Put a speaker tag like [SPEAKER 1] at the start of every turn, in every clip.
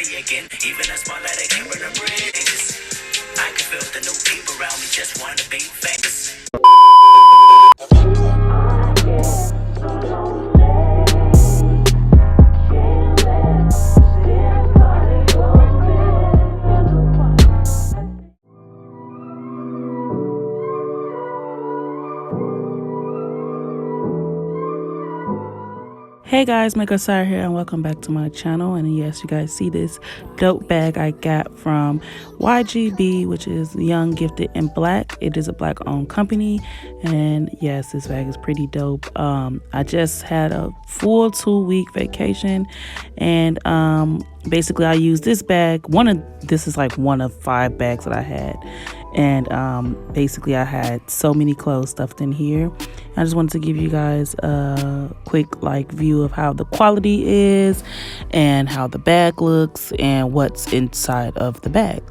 [SPEAKER 1] city again. Even a spotlight, I can't run a bridges. I can feel the new people around me just wanna be famous.
[SPEAKER 2] Hey guys, MakeupSy here and welcome back to my channel. And yes, you guys see this dope bag I got from YGB, which is Young Gifted in Black. It is a black owned company, and yes, this bag is pretty dope. I just had a full 2-week vacation, and basically I used this bag. This is like one of 5 bags that I had, and basically I had so many clothes stuffed in here. I just wanted to give you guys a quick view of how the quality is and how the bag looks and what's inside of the bag.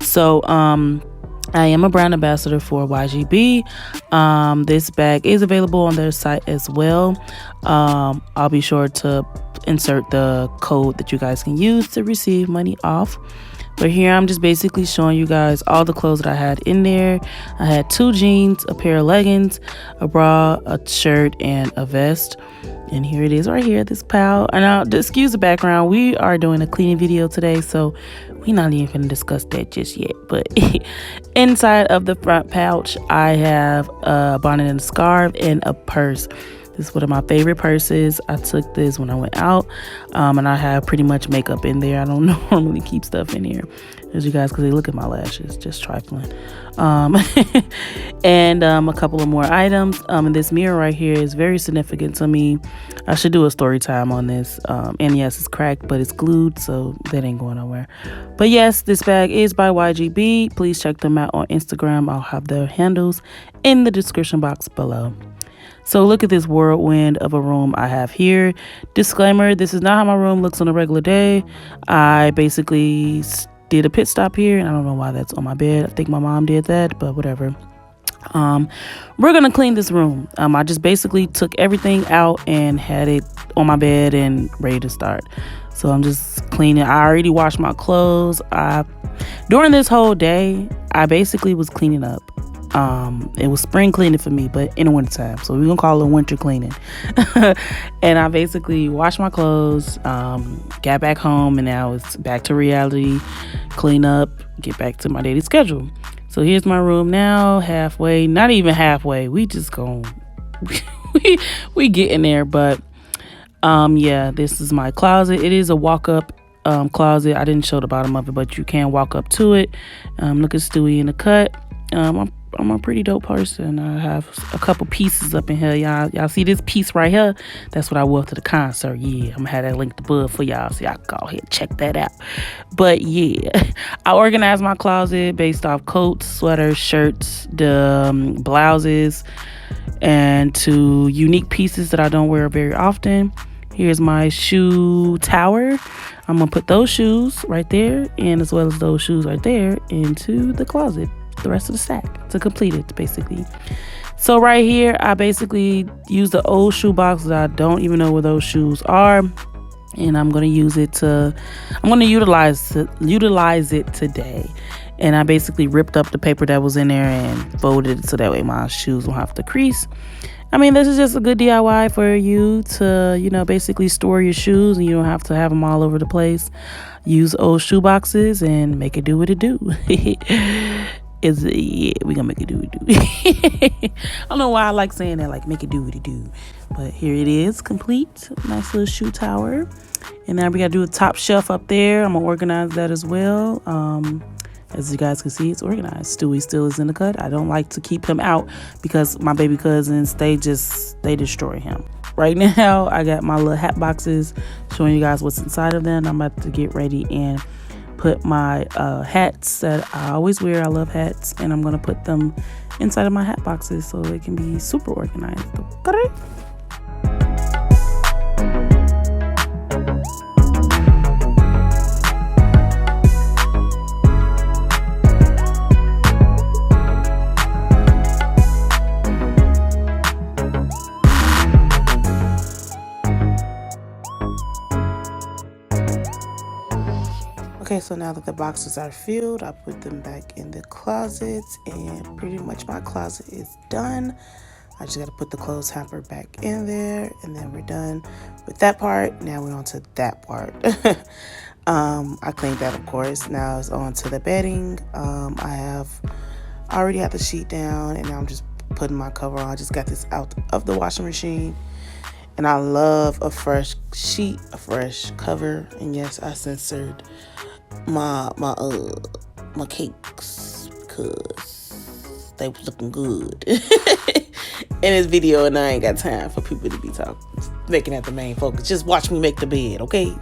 [SPEAKER 2] So I am a brand ambassador for YGB. This bag is available on their site as well. I'll be sure to insert the code that you guys can use to receive money off. But here I'm just basically showing you guys all the clothes that I had in there. I had 2 jeans, a pair of leggings, a bra, a shirt, and a vest. And here it is right here, this pile. And now, excuse the background, we are doing a cleaning video today, so we're not even going to discuss that just yet. But inside of the front pouch, I have a bonnet and a scarf and a purse. This is one of my favorite purses. I took this when I went out, and I have pretty much makeup in there. I don't normally keep stuff in here, as you guys, because they look at my lashes, just trifling. And a couple of more items. And this mirror right here is very significant to me. I should do a story time on this. And yes, it's cracked, but it's glued, so that ain't going nowhere. But yes, this bag is by YGB. Please check them out on Instagram. I'll have their handles in the description box below. So look at this whirlwind of a room I have here. Disclaimer, this is not how my room looks on a regular day. I basically did a pit stop here, and I don't know why that's on my bed. I think my mom did that, but whatever. We're gonna clean this room. I just basically took everything out and had it on my bed and ready to start. So I'm just cleaning. I already washed my clothes. During this whole day, I basically was cleaning up. It was spring cleaning for me, but in the winter time, so we're gonna call it winter cleaning. And I basically washed my clothes, got back home, and now it's back to reality. Clean up, get back to my daily schedule. So here's my room now, halfway, not even halfway, we just going we getting there. But yeah, this is my closet. It is a walk-up closet. I didn't show the bottom of it, but you can walk up to it. Look at Stewie in the cut. I'm a pretty dope person. I have a couple pieces up in here. Y'all see this piece right here? That's what I wore to the concert. Yeah, I'm gonna have that linked above for y'all, so y'all can go ahead and check that out. But yeah, I organized my closet based off coats, sweaters, shirts, the blouses, and to unique pieces that I don't wear very often. Here's my shoe tower. I'm gonna put those shoes right there, and as well as those shoes right there, into the closet. The rest of the stack to complete it, basically. So right here, I basically use the old shoe box that I don't even know where those shoes are, and I'm gonna use it to, I'm gonna utilize it today. And I basically ripped up the paper that was in there and folded it so that way my shoes won't have to crease. I mean, this is just a good DIY for you to, basically store your shoes, and you don't have to have them all over the place. Use old shoe boxes and make it do what it do. Yeah, we gonna make it do what it do. I don't know why I like saying that, like make it do what it do. But here it is, complete. Nice little shoe tower. And now we gotta do a top shelf up there. I'm gonna organize that as well. As you guys can see, it's organized. Stewie still is in the cut. I don't like to keep him out because my baby cousins, they destroy him. Right now, I got my little hat boxes showing you guys what's inside of them. I'm about to get ready and put my hats that I always wear. I love hats, and I'm gonna put them inside of my hat boxes so it can be super organized. Okay. Okay, so now that the boxes are filled, I put them back in the closets, and pretty much my closet is done. I just got to put the clothes hamper back in there, and then we're done with that part. Now we're on to that part. I cleaned that, of course. Now it's on to the bedding. I already have the sheet down, and now I'm just putting my cover on. I just got this out of the washing machine, and I love a fresh sheet, a fresh cover. And yes, I censored my cakes because they was looking good in this video, and I ain't got time for people to be making that the main focus. Just watch me make the bed, okay?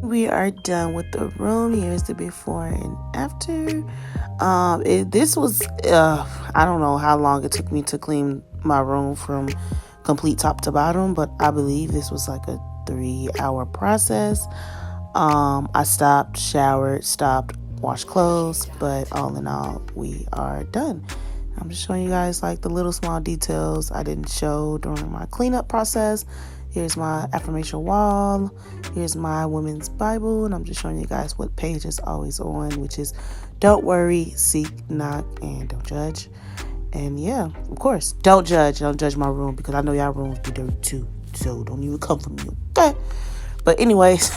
[SPEAKER 2] We are done with the room. Here's the before and after. This was I don't know how long it took me to clean my room from complete top to bottom, but I believe this was like a 3-hour process. I stopped, showered, washed clothes, but all in all, we are done. I'm just showing you guys like the little small details I didn't show during my cleanup process. Here's my affirmation wall. Here's my women's Bible. And I'm just showing you guys what page is always on, which is don't worry, seek, knock, and don't judge. And yeah, of course, don't judge. Don't judge my room because I know y'all rooms be dirty too. So don't even come for me, okay? But anyways,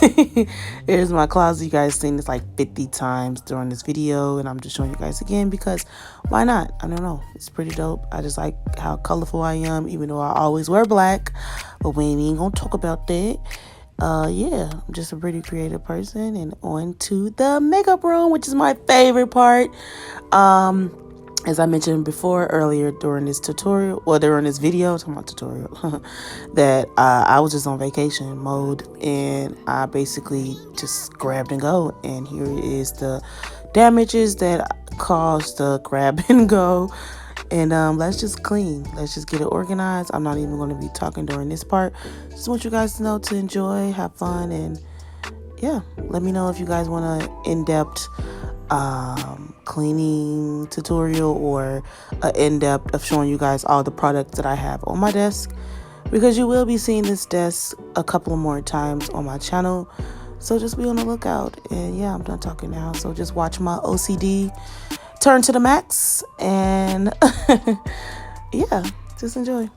[SPEAKER 2] here's my closet. You guys seen this like 50 times during this video, and I'm just showing you guys again because why not? I don't know. It's pretty dope. I just like how colorful I am, even though I always wear black. But we ain't gonna talk about that. Yeah, I'm just a pretty creative person. And on to the makeup room, which is my favorite part. As I mentioned before earlier during this tutorial, or during this video, talking about tutorial, that I was just on vacation mode, and I basically just grabbed and go. And here is the damages that caused the grab and go. And let's just clean. Let's just get it organized. I'm not even going to be talking during this part. Just want you guys to know to enjoy, have fun, and yeah, let me know if you guys want an in-depth cleaning tutorial or an in-depth of showing you guys all the products that I have on my desk, because you will be seeing this desk a couple more times on my channel, so just be on the lookout. And yeah, I'm done talking now, so just watch my OCD turn to the max, and yeah, just enjoy.